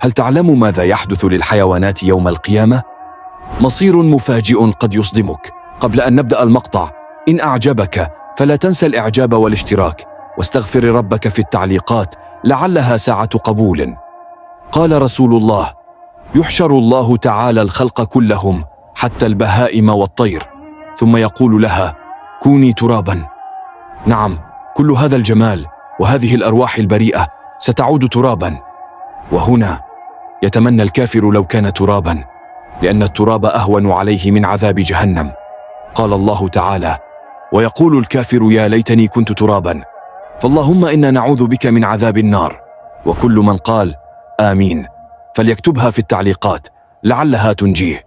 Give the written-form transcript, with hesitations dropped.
هل تعلم ماذا يحدث للحيوانات يوم القيامة؟ مصير مفاجئ قد يصدمك. قبل أن نبدأ المقطع، إن أعجبك فلا تنسى الإعجاب والاشتراك، واستغفر ربك في التعليقات لعلها ساعة قبول. قال رسول الله: يحشر الله تعالى الخلق كلهم حتى البهائم والطير، ثم يقول لها: كوني ترابا. نعم، كل هذا الجمال وهذه الأرواح البريئة ستعود ترابا. وهنا يتمنى الكافر لو كان ترابا، لأن التراب أهون عليه من عذاب جهنم. قال الله تعالى: ويقول الكافر يا ليتني كنت ترابا. فاللهم إنا نعوذ بك من عذاب النار. وكل من قال آمين فليكتبها في التعليقات لعلها تنجيه.